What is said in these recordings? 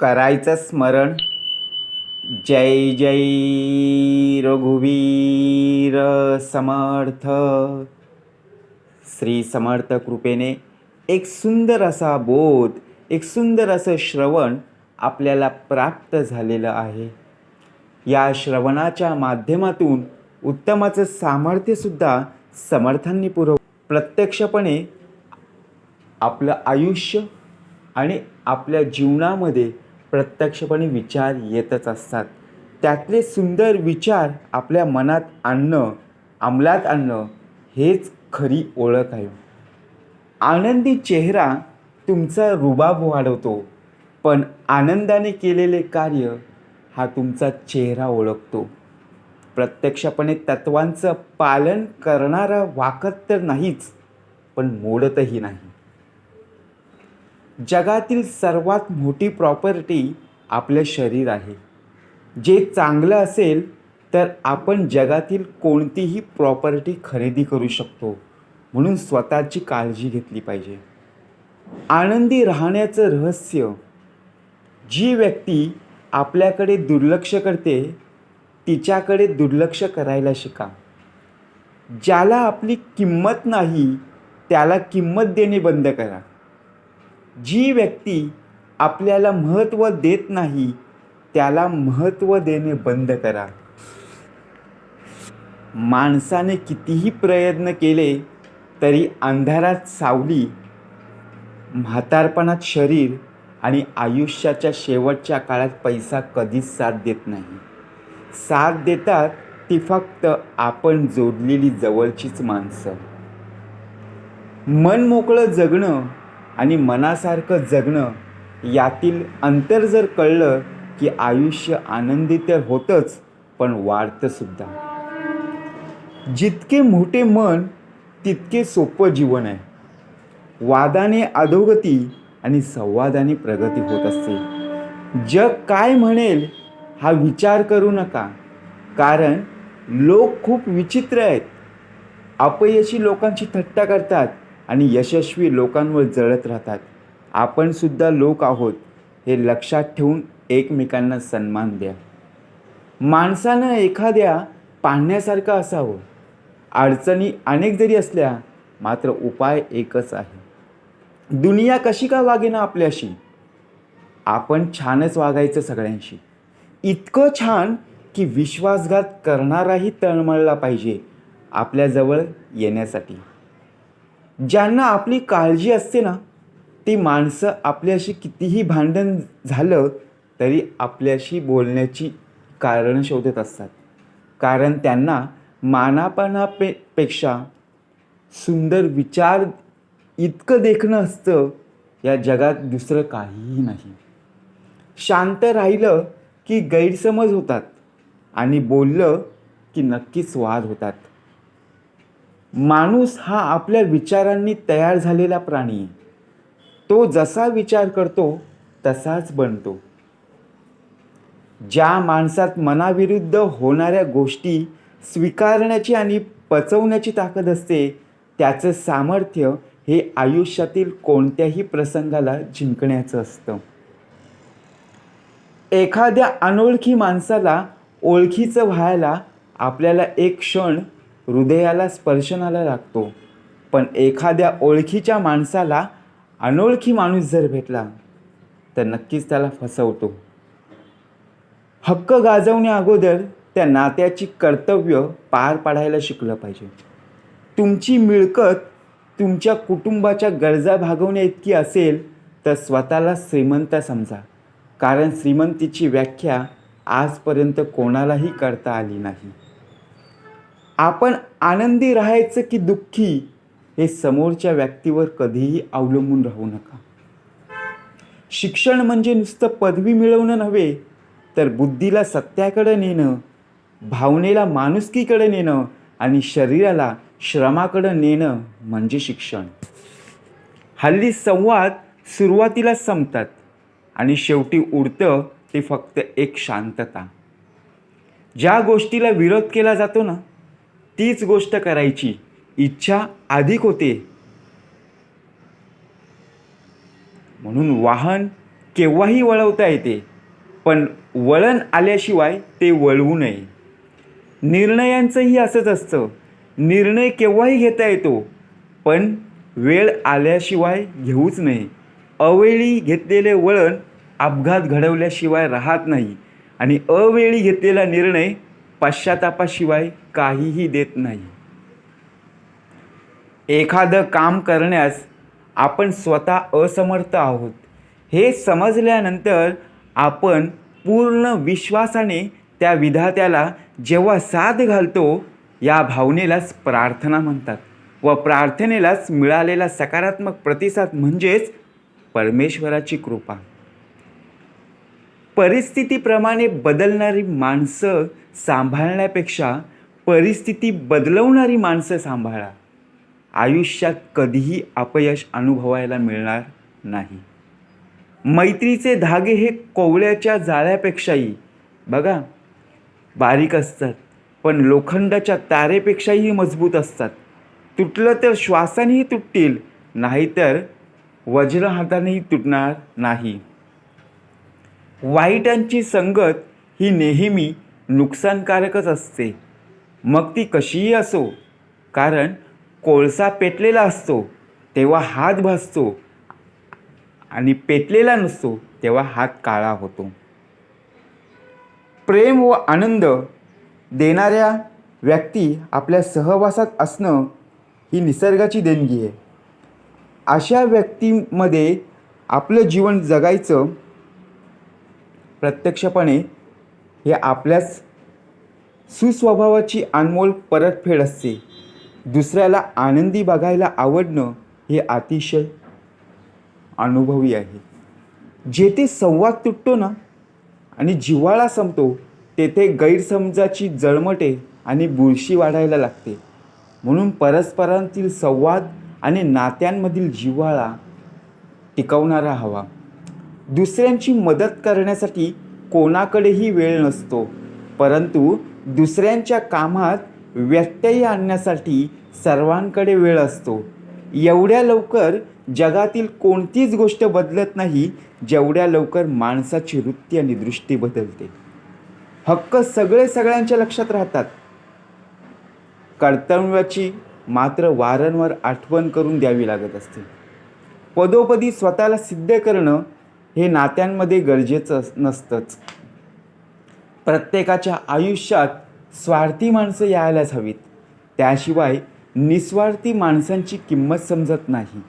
करायचं स्मरण. जय जय रघुवीर समर्थ. श्री समर्थ कृपेने एक सुंदर असा बोध, एक सुंदर असं श्रवण आपल्याला प्राप्त झालेलं आहे. या श्रवणाच्या माध्यमातून उत्तमाचं सामर्थ्यसुद्धा समर्थांनी प्रत्यक्षपणे आपलं आयुष्य आणि आपल्या जीवनामध्ये प्रत्यक्षपणे विचार येतच असतात. त्यातले सुंदर विचार आपल्या मनात आणणं, अंमलात आणणं हेच खरी ओळख आहे. आनंदी चेहरा तुमचा रुबाब वाढवतो, पण आनंदाने केलेले कार्य हा तुमचा चेहरा ओळखतो. प्रत्यक्षपणे तत्वांचं पालन करणारा वाकत तर नाहीच, पण मोडतही नाही. जगातील सर्वात मोठी प्रॉपर्टी आपलं शरीर आहे. जे चांगलं असेल तर आपण जगातील कोणतीही प्रॉपर्टी खरेदी करू शकतो. म्हणून स्वतःची काळजी घेतली पाहिजे. आनंदी राहण्याचं रहस्य. जी व्यक्ती आपल्याकडे दुर्लक्ष करते तिच्याकडे दुर्लक्ष करायला शिका. ज्याला आपली किंमत नाही त्याला किंमत देणे बंद करा. जी व्यक्ती आपल्याला महत्त्व देत नाही त्याला महत्त्व देणे बंद करा. माणसाने कितीही प्रयत्न केले तरी अंधारात सावली, म्हातारपणात शरीर आणि आयुष्याच्या शेवटच्या काळात पैसा कधीच साथ देत नाही. साथ देतात ती फक्त आपण जोडलेली जवळचीच माणसं. मन मोकळं जगणं आणि मनासारखं जगणं यातील अंतर जर कळलं की आयुष्य आनंदी तर होतंच, पण वाढतं सुद्धा. जितके मोठे मन तितके सोपं जीवन आहे. वादाने अधोगती आणि संवादाने प्रगती होत असते. जग काय म्हणेल हा विचार करू नका, कारण लोक खूप विचित्र आहेत. अपयशी लोकांची थट्टा करतात आणि यशस्वी लोकांवर जळत राहतात. आपण सुद्धा लोक आहोत हे लक्षात ठेवून एकमेकांना सन्मान द्या. माणसानं एखाद्या पाहण्यासारखं असावं. अडचणी अनेक जरी असल्या मात्र उपाय एकच आहे. दुनिया कशी का वागेना आपल्याशी, आपण छानच वागायचं सगळ्यांशी. इतकं छान की विश्वासघात करणाराही तळमळला पाहिजे आपल्याजवळ येण्यासाठी. ज्यांना आपली काळजी असते ना, ती माणसं आपल्याशी कितीही भांडण झालं तरी आपल्याशी बोलण्याची कारणं शोधत असतात. कारण त्यांना मानापणापेक्षा सुंदर विचार इतकं देखणं असतं या जगात दुसरं काहीही नाही. शांत राहिलं की गैरसमज होतात आणि बोललं की नक्कीच वाद होतात. माणूस हा आपल्या विचारांनी तयार झालेला प्राणी आहे. तो जसा विचार करतो तसाच बनतो. ज्या माणसात मनाविरुद्ध होणाऱ्या गोष्टी स्वीकारण्याची आणि पचवण्याची ताकद असते त्याचं सामर्थ्य हे आयुष्यातील कोणत्याही प्रसंगाला जिंकण्याचं असतं. एखाद्या अनोळखी माणसाला ओळखीचं व्हायला आपल्याला एक क्षण हृदयाला स्पर्शनाला लागतो, पण एखाद्या ओळखीच्या माणसाला अनोळखी माणूस जर भेटला तर नक्कीच त्याला फसवतो. हक्क गाजवण्या अगोदर त्या नात्याची कर्तव्य पार पाडायला शिकलं पाहिजे. तुमची मिळकत तुमच्या कुटुंबाच्या गरजा भागवण्या इतकी असेल तर स्वतःला श्रीमंत समजा, कारण श्रीमंतीची व्याख्या आजपर्यंत कोणालाही करता आली नाही. आपण आनंदी राहायचं की दुःखी हे समोरच्या व्यक्तीवर कधीही अवलंबून राहू नका. शिक्षण म्हणजे नुसतं पदवी मिळवणं नव्हे, तर बुद्धीला सत्याकडे नेणं, भावनेला माणुसकीकडे नेणं आणि शरीराला श्रमाकडे नेणं म्हणजे शिक्षण. हल्ली संवाद सुरुवातीला संपतात आणि शेवटी उरतं ते फक्त एक शांतता. ज्या गोष्टीला विरोध केला जातो ना, तीच गोष्ट करायची इच्छा अधिक होते. म्हणून वाहन केव्हाही वळवता येते, पण वळण आल्याशिवाय ते वळवू नये. निर्णयांचंही असंच असतं. निर्णय केव्हाही घेता येतो, पण वेळ आल्याशिवाय घेऊच नये. अवेळी घेतलेले वळण अपघात घडवल्याशिवाय राहत नाही आणि अवेळी घेतलेला निर्णय पश्चातापाशिवाय काहीही देत नाही. एखादं काम करण्यास आपण स्वतः असमर्थ आहोत हे समजल्यानंतर आपण पूर्ण विश्वासाने त्या विधात्याला जेव्हा साथ घालतो, या भावनेलाच प्रार्थना म्हणतात व प्रार्थनेलाच मिळालेला सकारात्मक प्रतिसाद म्हणजेच परमेश्वराची कृपा. परिस्थितीप्रमाणे बदलणारी माणसं सांभाळण्यापेक्षा परिस्थिती बदलवणारी माणसं सांभाळा. आयुष्यात कधीही अपयश अनुभवायला मिळणार नाही. मैत्रीचे धागे हे कोवळ्याच्या जाळ्यापेक्षाही बघा बारीक असतात, पण लोखंडाच्या तारेपेक्षाही मजबूत असतात. तुटलं तर श्वासानेही तुटतील, नाहीतर वज्र हातानेही तुटणार नाही. वाईटांची संगत ही नेहमी नुकसानकारकच असते, मग ती कशीही असो. कारण कोळसा पेटलेला असतो तेव्हा हात भाजतो आणि पेटलेला नसतो तेव्हा हात काळा होतो. प्रेम व आनंद देणाऱ्या व्यक्ती आपल्या सहवासात असणं ही निसर्गाची देणगी आहे. अशा व्यक्तीमध्ये आपलं जीवन जगायचं प्रत्यक्षपणे हे आपल्याच सुस्वभावाची अनमोल परतफेड असते. दुसऱ्याला आनंदी बघायला आवडणं हे अतिशय अनुभवी आहे. जेथे संवाद तुटतो ना आणि जिव्हाळा संपतो, तेथे गैरसमजाची जळमटे आणि बुरशी वाढायला लागते. म्हणून परस्परांतील संवाद आणि नात्यांमधील जिव्हाळा टिकवणारा हवा. दुसऱ्यांची मदत करण्यासाठी कोणाकडेही वेळ नसतो, परंतु दुसऱ्यांच्या कामात व्यत्यय आणण्यासाठी सर्वांकडे वेळ असतो. एवढ्या लवकर जगातील कोणतीच गोष्ट बदलत नाही जेवढ्या लवकर माणसाची वृत्ती आणि दृष्टी बदलते. हक्क सगळ्यांच्या लक्षात राहतात, कर्तव्याची मात्र वारंवार आठवण करून द्यावी लागत असते. पदोपदी स्वतःला सिद्ध करणं हे नात्यांमध्ये गरजेचं नसतंच. प्रत्येकाच्या आयुष्यात स्वार्थी माणसं यायलाच हवीत, त्याशिवाय निस्वार्थी माणसांची किंमत समजत नाही.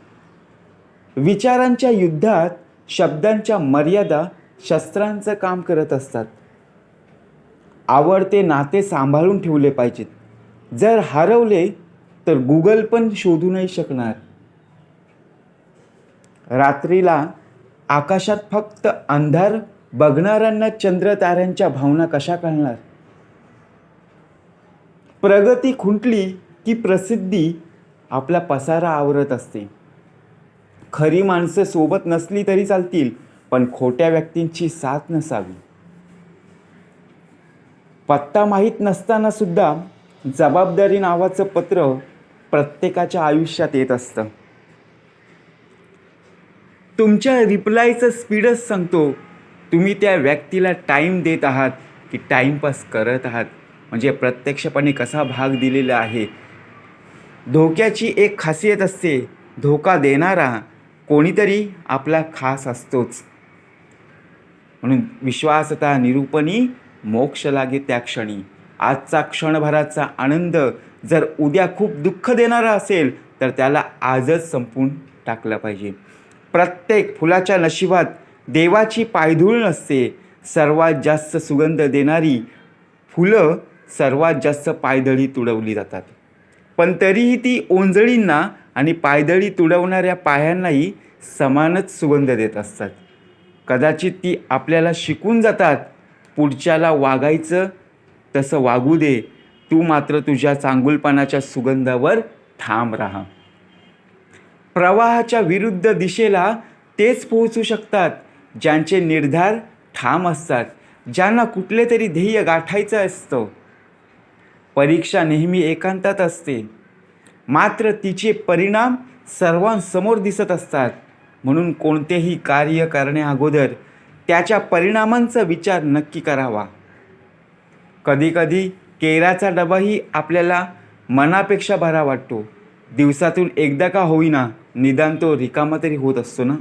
विचारांच्या युद्धात शब्दांच्या मर्यादा शस्त्रांचं काम करत असतात. आवडते नाते सांभाळून ठेवले पाहिजेत. जर हरवले तर गुगल पण शोधू नाही शकणार. रात्रीला आकाशात फक्त अंधार बघणाऱ्यांना चंद्र ताऱ्यांच्या भावना कशा कळणार. प्रगती खुंटली की प्रसिद्धी आपला पसारा आवरत असते. खरी माणसं सोबत नसली तरी चालतील, पण खोट्या व्यक्तींची साथ नसावी. पत्ता माहीत नसताना सुद्धा जबाबदारी नावाचं पत्र प्रत्येकाच्या आयुष्यात येत असतं. तुमच्या रिप्लायचं स्पीडच सांगतो तुम्ही त्या व्यक्तीला टाईम देत आहात की टाईमपास करत आहात, म्हणजे प्रत्यक्षपणे कसा भाग दिलेला आहे. धोक्याची एक खासियत असते, धोका देणारा कोणीतरी आपला खास असतोच. म्हणून विश्वासता निरूपणी मोक्ष लागे त्या क्षणी. आजचा क्षणभराचा आनंद जर उद्या खूप दुःख देणारा असेल तर त्याला आजच संपवून टाकलं पाहिजे. प्रत्येक फुलाच्या नशिबात देवाची पायधूळ नसते. सर्वात जास्त सुगंध देणारी फुलं सर्वात जास्त पायदळी तुडवली जातात, पण तरीही ती ओंजळींना आणि पायदळी तुडवणाऱ्या पायांनाही समानच सुगंध देत असतात. कदाचित ती आपल्याला शिकून जातात, पुढच्याला वागायचं तसं वागू दे, तू मात्र तुझ्या चांगुलपणाच्या सुगंधावर ठाम राहा. प्रवाहाच्या विरुद्ध दिशेला तेच पोहोचू शकतात ज्यांचे निर्धार ठाम असतात, ज्यांना कुठले तरी ध्येय गाठायचं असतं. परीक्षा नेहमी एकांतात असते, मात्र तिचे परिणाम सर्वांसमोर दिसत असतात. म्हणून कोणतेही कार्य करण्याअगोदर त्याच्या परिणामांचा विचार नक्की करावा. कधीकधी केराचा डबाही आपल्याला मनापेक्षा बरा वाटतो. दिवसातून एकदा का होईना निदान तो रिकामा तरी होत असतो ना.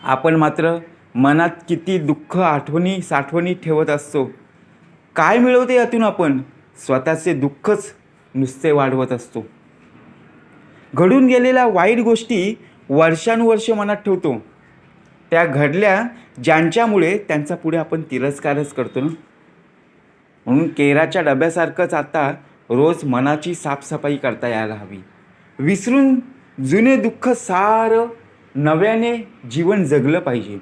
आपण मात्र मनात किती दुःख साठवणी ठेवत असतो. काय मिळवते यातून आपण? स्वतःचे दुःखच नुसते वाढवत असतो. घडून गेलेल्या वाईट गोष्टी वर्षानुवर्ष मनात ठेवतो. त्या घडल्या ज्यांच्यामुळे त्यांचा पुढे आपण तिरस्कारच करतो ना. म्हणून केराच्या डब्यासारखंच आता रोज मनाची साफसफाई करता यायला हवी. विसरून जुने दुःख सारं नव्याने जीवन जगलं पाहिजे.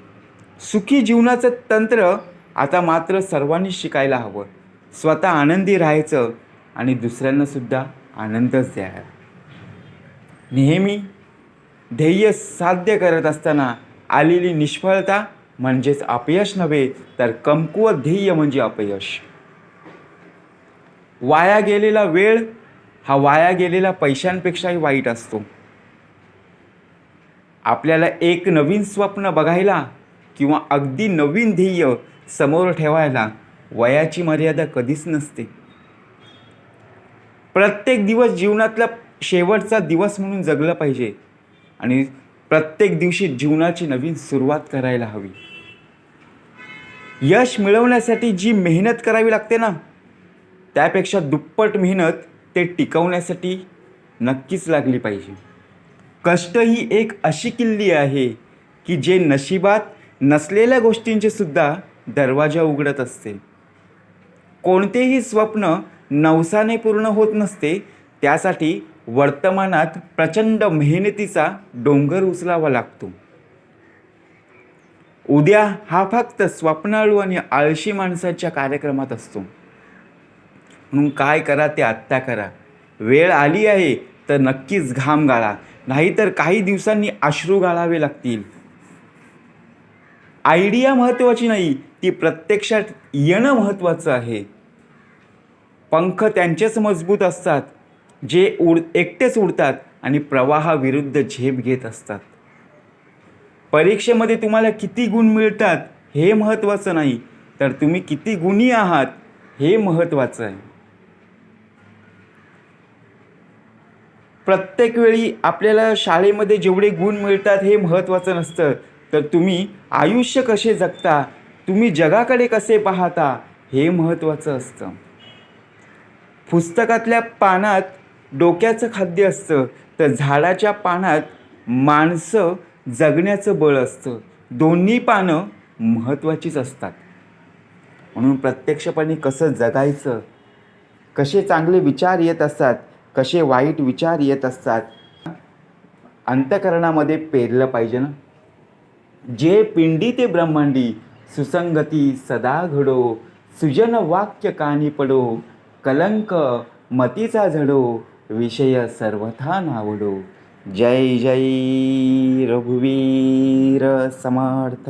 सुखी जीवनाचं तंत्र आता मात्र सर्वांनी शिकायला हवं. स्वतः आनंदी राहायचं आणि दुसऱ्यांनासुद्धा आनंदच द्यायला. नेहमी ध्येय साध्य करत असताना आलेली निष्फळता म्हणजेच अपयश नव्हे तर कमकुवत ध्येय म्हणजे अपयश. वाया गेलेला वेळ हा वाया गेलेल्या पैशांपेक्षाही वाईट असतो. आपल्याला एक नवीन स्वप्न बघायला किंवा अगदी नवीन ध्येय समोर ठेवायला वयाची मर्यादा कधीच नसते. प्रत्येक दिवस जीवनातला शेवटचा दिवस म्हणून जगलं पाहिजे आणि प्रत्येक दिवशी जीवनाची नवीन सुरुवात करायला हवी. यश मिळवण्यासाठी जी मेहनत करावी लागते ना, त्यापेक्षा दुप्पट मेहनत ते टिकवण्यासाठी नक्कीच लागली पाहिजे. कष्ट ही एक अशी किल्ली आहे की जे नशिबात नसलेल्या गोष्टींचे सुद्धा दरवाजा उघडत असते. कोणतेही स्वप्न नवसाने पूर्ण होत नसते. त्यासाठी वर्तमानात प्रचंड मेहनतीचा डोंगर उचलावा लागतो. उद्या हा फक्त स्वप्नाळू आणि आळशी माणसाच्या कार्यक्रमात असतो. म्हणून काय करा ते आत्ता करा. वेळ आली आहे तर नक्कीच घाम गाळा, नाहीतर काही दिवसांनी अश्रू गाळावे लागतील. आयडिया महत्त्वाची नाही, ती प्रत्यक्षात येणं महत्त्वाचं आहे. पंख त्यांचेच मजबूत असतात जे एकटेच उडतात आणि प्रवाहाविरुद्ध झेप घेत असतात. परीक्षेमध्ये तुम्हाला किती गुण मिळतात हे महत्त्वाचं नाही, तर तुम्ही किती गुणी आहात हे महत्त्वाचं आहे. प्रत्येक वेळी आपल्याला शाळेमध्ये जेवढे गुण मिळतात हे महत्त्वाचं नसतं, तर तुम्ही आयुष्य कसे जगता, तुम्ही जगाकडे कसे पाहता हे महत्त्वाचं असतं. पुस्तकातल्या पानात डोक्याचं खाद्य असतं, तर झाडाच्या पानात माणसं जगण्याचं बळ असतं. दोन्ही पानं महत्त्वाचीच असतात. म्हणून प्रत्यक्षपणे कसं जगायचं, कसे चांगले विचार येत असतात, कसे वाईट विचार येत असतात, अंतःकरणामध्ये पेरलं पाहिजे ना. जे पिंडी ते ब्रह्मांडी, सुसंगती सदा घडो, सुजन वाक्य कानी पडो, कलंक मतीचा झडो, विषय सर्वथा नावडो. जय जय रघुवीर समर्थ.